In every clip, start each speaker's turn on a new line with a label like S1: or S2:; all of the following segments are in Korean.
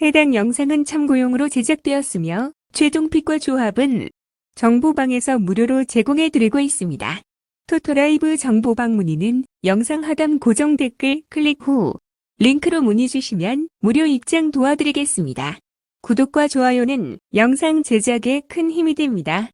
S1: 해당 영상은 참고용으로 제작되었으며 최종픽과 조합은 정보방에서 무료로 제공해드리고 있습니다. 토토라이브 정보방 문의는 영상 하단 고정 댓글 클릭 후 링크로 문의 주시면 무료 입장 도와드리겠습니다. 구독과 좋아요는 영상 제작에 큰 힘이 됩니다.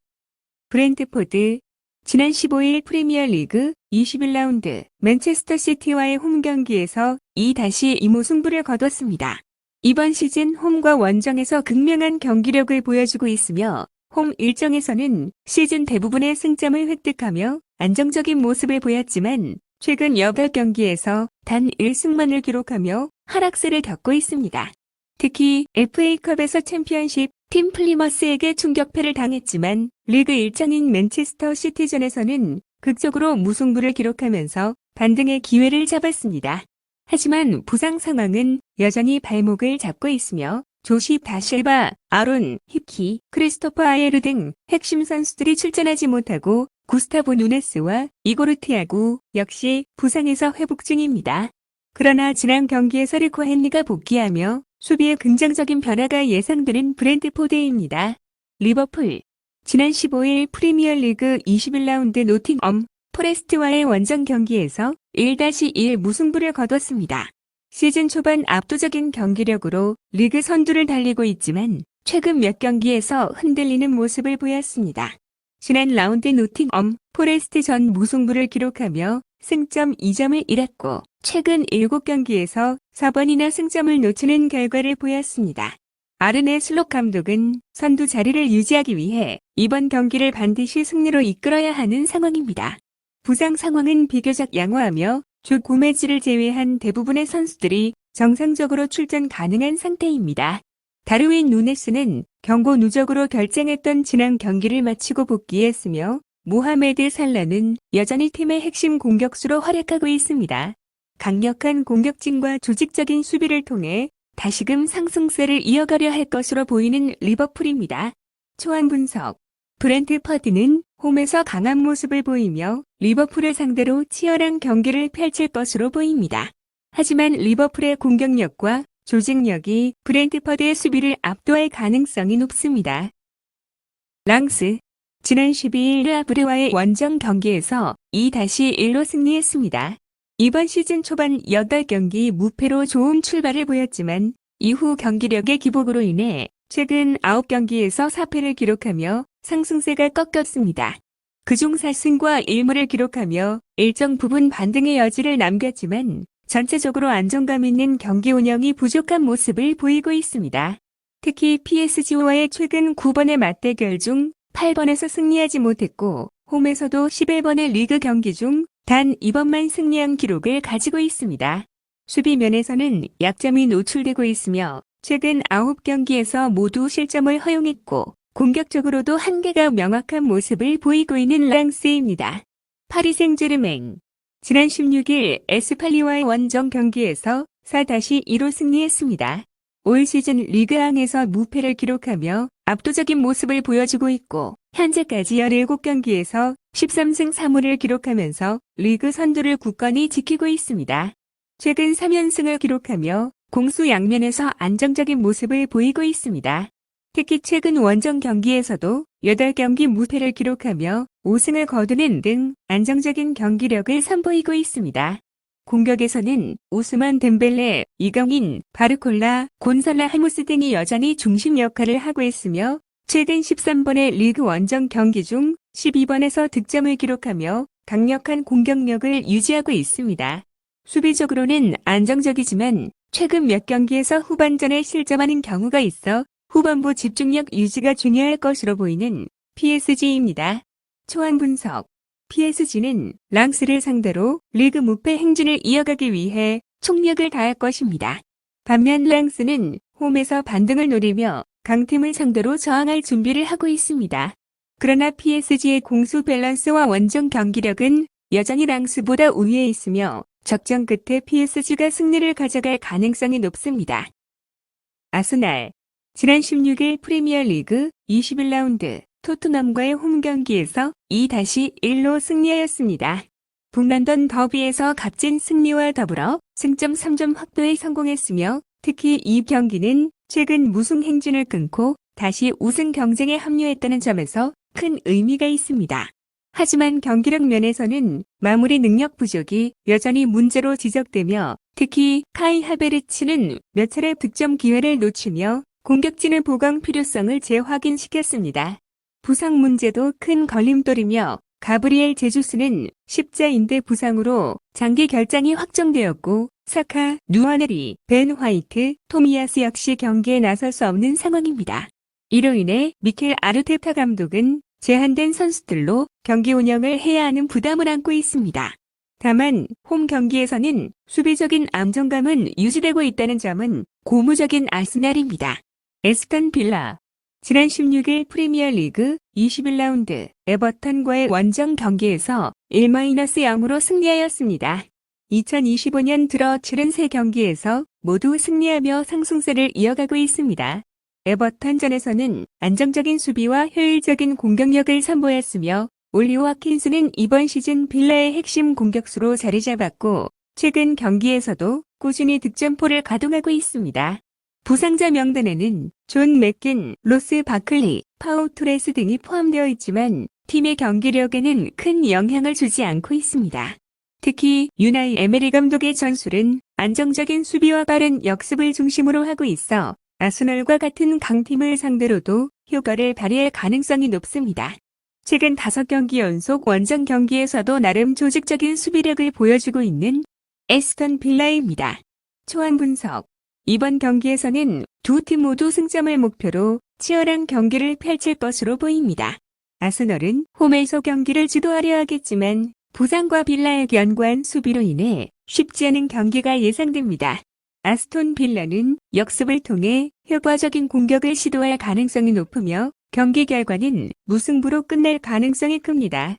S1: 브랜트포드 지난 15일 프리미어리그 21라운드 맨체스터 시티와의 홈 경기에서 2-2 무승부를 거뒀습니다. 이번 시즌 홈과 원정에서 극명한 경기력을 보여주고 있으며 홈 일정에서는 시즌 대부분의 승점을 획득하며 안정적인 모습을 보였지만 최근 8경기에서 단 1승만을 기록하며 하락세를 겪고 있습니다. 특히 FA컵에서 챔피언십 팀 플리머스에게 충격패를 당했지만 리그 일정인 맨체스터 시티전에서는 극적으로 무승부를 기록하면서 반등의 기회를 잡았습니다. 하지만 부상 상황은 여전히 발목을 잡고 있으며 조시 다실바, 아론, 힙키, 크리스토퍼 아예르 등 핵심 선수들이 출전하지 못하고 구스타보 누네스와 이고르 티아구 역시 부상에서 회복 중입니다. 그러나 지난 경기에서 리코 헨리가 복귀하며 수비에 긍정적인 변화가 예상되는 브랜트포드입니다. 리버풀 지난 15일 프리미어리그 21라운드 노팅엄 포레스트와의 원정 경기에서 1-1 무승부를 거뒀습니다. 시즌 초반 압도적인 경기력으로 리그 선두를 달리고 있지만 최근 몇 경기에서 흔들리는 모습을 보였습니다. 지난 라운드 노팅엄 포레스트전 무승부를 기록하며 승점 2점을 잃었고 최근 7경기에서 4번이나 승점을 놓치는 결과를 보였습니다. 아르네 슬롯 감독은 선두 자리를 유지하기 위해 이번 경기를 반드시 승리로 이끌어야 하는 상황입니다. 부상 상황은 비교적 양호하며 주 고메즈를 제외한 대부분의 선수들이 정상적으로 출전 가능한 상태입니다. 다르윈 누네스는 경고 누적으로 결장했던 지난 경기를 마치고 복귀했으며 모하메드 살라는 여전히 팀의 핵심 공격수로 활약하고 있습니다. 강력한 공격진과 조직적인 수비를 통해 다시금 상승세를 이어가려 할 것으로 보이는 리버풀입니다. 초안 분석 브랜트퍼드는 홈에서 강한 모습을 보이며 리버풀을 상대로 치열한 경기를 펼칠 것으로 보입니다. 하지만 리버풀의 공격력과 조직력이 브랜트퍼드의 수비를 압도할 가능성이 높습니다. 랑스 지난 12일 르아브르와의 원정 경기에서 2-1로 승리했습니다. 이번 시즌 초반 8경기 무패로 좋은 출발을 보였지만 이후 경기력의 기복으로 인해 최근 9경기에서 4패를 기록하며 상승세가 꺾였습니다. 그중 4승과 1무를 기록하며 일정 부분 반등의 여지를 남겼지만 전체적으로 안정감 있는 경기 운영이 부족한 모습을 보이고 있습니다. 특히 PSG와의 최근 9번의 맞대결 중 8번에서 승리하지 못했고 홈에서도 11번의 리그 경기 중 단 2번만 승리한 기록을 가지고 있습니다. 수비 면에서는 약점이 노출되고 있으며 최근 9경기에서 모두 실점을 허용했고 공격적으로도 한계가 명확한 모습을 보이고 있는 랑스입니다. 파리 생제르맹 지난 16일 에스팔리와의 원정 경기에서 4-2로 승리했습니다. 올 시즌 리그앙에서 무패를 기록하며 압도적인 모습을 보여주고 있고 현재까지 17경기에서 13승 3무를 기록하면서 리그 선두를 굳건히 지키고 있습니다. 최근 3연승을 기록하며 공수 양면에서 안정적인 모습을 보이고 있습니다. 특히 최근 원정 경기에서도 8경기 무패를 기록하며 5승을 거두는 등 안정적인 경기력을 선보이고 있습니다. 공격에서는 오스만 덴벨레, 이강인, 바르콜라, 곤살라 하무스 등이 여전히 중심 역할을 하고 있으며 최근 13번의 리그 원정 경기 중 12번에서 득점을 기록하며 강력한 공격력을 유지하고 있습니다. 수비적으로는 안정적이지만 최근 몇 경기에서 후반전에 실점하는 경우가 있어 후반부 집중력 유지가 중요할 것으로 보이는 PSG입니다. 초안 분석 PSG는 랑스를 상대로 리그 무패 행진을 이어가기 위해 총력을 다할 것입니다. 반면 랑스는 홈에서 반등을 노리며 강팀을 상대로 저항할 준비를 하고 있습니다. 그러나 PSG의 공수 밸런스와 원정 경기력은 여전히 랑스보다 우위에 있으며 적정 끝에 PSG가 승리를 가져갈 가능성이 높습니다. 아스날 지난 16일 프리미어리그 21라운드 토트넘과의 홈 경기에서 2-1로 승리하였습니다. 북런던 더비에서 값진 승리와 더불어 승점 3점 확보에 성공했으며 특히 이 경기는 최근 무승 행진을 끊고 다시 우승 경쟁에 합류했다는 점에서 큰 의미가 있습니다. 하지만 경기력 면에서는 마무리 능력 부족이 여전히 문제로 지적되며 특히 카이 하베르츠는 몇 차례 득점 기회를 놓치며 공격진의 보강 필요성을 재확인시켰습니다. 부상 문제도 큰 걸림돌이며 가브리엘 제주스는 십자인대 부상으로 장기 결장이 확정되었고 사카, 누아네리, 벤 화이트, 토미야스 역시 경기에 나설 수 없는 상황입니다. 이로 인해 미켈 아르테타 감독은 제한된 선수들로 경기 운영을 해야 하는 부담을 안고 있습니다. 다만 홈 경기에서는 수비적인 안정감은 유지되고 있다는 점은 고무적인 아스날입니다. 에스턴 빌라 지난 16일 프리미어리그 21라운드 에버턴과의 원정 경기에서 1-0으로 승리하였습니다. 2025년 들어 치른 3경기에서 모두 승리하며 상승세를 이어가고 있습니다. 에버턴전에서는 안정적인 수비와 효율적인 공격력을 선보였으며 올리 와킨스는 이번 시즌 빌라의 핵심 공격수로 자리 잡았고 최근 경기에서도 꾸준히 득점포를 가동하고 있습니다. 부상자 명단에는 존 맥킨, 로스 바클리, 파우 토레스 등이 포함되어 있지만 팀의 경기력에는 큰 영향을 주지 않고 있습니다. 특히 유나이 에메리 감독의 전술은 안정적인 수비와 빠른 역습을 중심으로 하고 있어 아스널과 같은 강팀을 상대로도 효과를 발휘할 가능성이 높습니다. 최근 5경기 연속 원정 경기에서도 나름 조직적인 수비력을 보여주고 있는 에스턴 빌라입니다. 초안 분석. 이번 경기에서는 두 팀 모두 승점을 목표로 치열한 경기를 펼칠 것으로 보입니다. 아스널은 홈에서 경기를 주도하려 하겠지만 부상과 빌라의 견고한 수비로 인해 쉽지 않은 경기가 예상됩니다. 아스톤 빌라는 역습을 통해 효과적인 공격을 시도할 가능성이 높으며 경기 결과는 무승부로 끝날 가능성이 큽니다.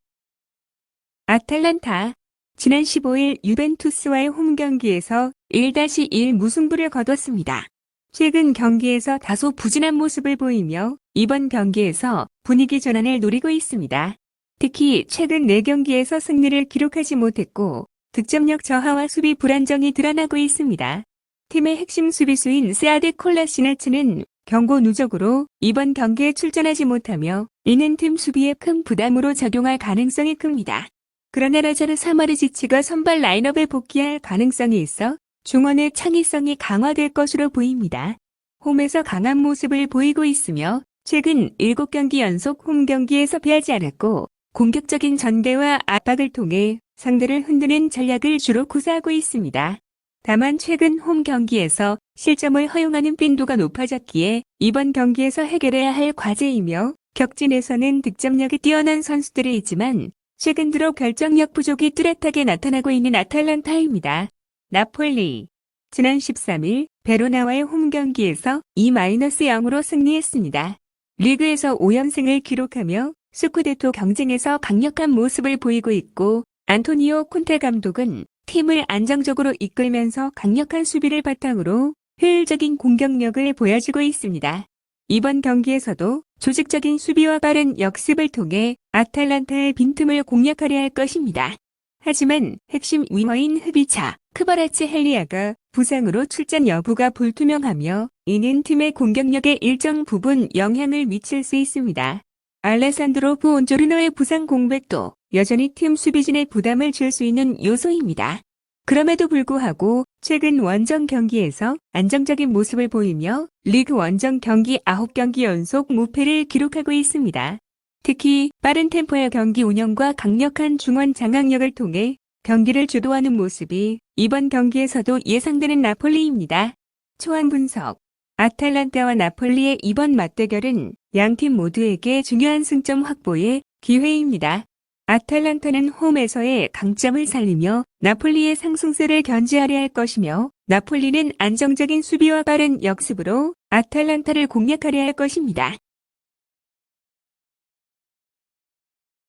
S1: 아탈란타 지난 15일 유벤투스와의 홈 경기에서 1-1 무승부를 거뒀습니다. 최근 경기에서 다소 부진한 모습을 보이며 이번 경기에서 분위기 전환을 노리고 있습니다. 특히 최근 4경기에서 승리를 기록하지 못했고 득점력 저하와 수비 불안정이 드러나고 있습니다. 팀의 핵심 수비수인 세아데 콜라시나츠는 경고 누적으로 이번 경기에 출전하지 못하며 이는 팀 수비에 큰 부담으로 작용할 가능성이 큽니다. 그러나 라자르 사마르지치가 선발 라인업에 복귀할 가능성이 있어 중원의 창의성이 강화될 것으로 보입니다. 홈에서 강한 모습을 보이고 있으며 최근 7경기 연속 홈 경기에서 패하지 않았고 공격적인 전개와 압박을 통해 상대를 흔드는 전략을 주로 구사하고 있습니다. 다만 최근 홈 경기에서 실점을 허용하는 빈도가 높아졌기에 이번 경기에서 해결해야 할 과제이며 격진에서는 득점력이 뛰어난 선수들이 있지만 최근 들어 결정력 부족이 뚜렷하게 나타나고 있는 아탈란타입니다. 나폴리 지난 13일 베로나와의 홈 경기에서 2-0으로 승리했습니다. 리그에서 5연승을 기록하며 스쿠데토 경쟁에서 강력한 모습을 보이고 있고 안토니오 콘테 감독은 팀을 안정적으로 이끌면서 강력한 수비를 바탕으로 효율적인 공격력을 보여주고 있습니다. 이번 경기에서도 조직적인 수비와 빠른 역습을 통해 아탈란타의 빈틈을 공략하려 할 것입니다. 하지만 핵심 위머인 흐비차, 크바라츠 헬리아가 부상으로 출전 여부가 불투명하며 이는 팀의 공격력에 일정 부분 영향을 미칠 수 있습니다. 알레산드로 부온조르노의 부상 공백도 여전히 팀 수비진에 부담을 줄 수 있는 요소입니다. 그럼에도 불구하고 최근 원정 경기에서 안정적인 모습을 보이며 리그 원정 경기 9경기 연속 무패를 기록하고 있습니다. 특히 빠른 템포의 경기 운영과 강력한 중원 장악력을 통해 경기를 주도하는 모습이 이번 경기에서도 예상되는 나폴리입니다. 초안 분석. 아탈란타와 나폴리의 이번 맞대결은 양팀 모두에게 중요한 승점 확보의 기회입니다. 아탈란타는 홈에서의 강점을 살리며 나폴리의 상승세를 견제하려 할 것이며 나폴리는 안정적인 수비와 빠른 역습으로 아탈란타를 공략하려 할 것입니다.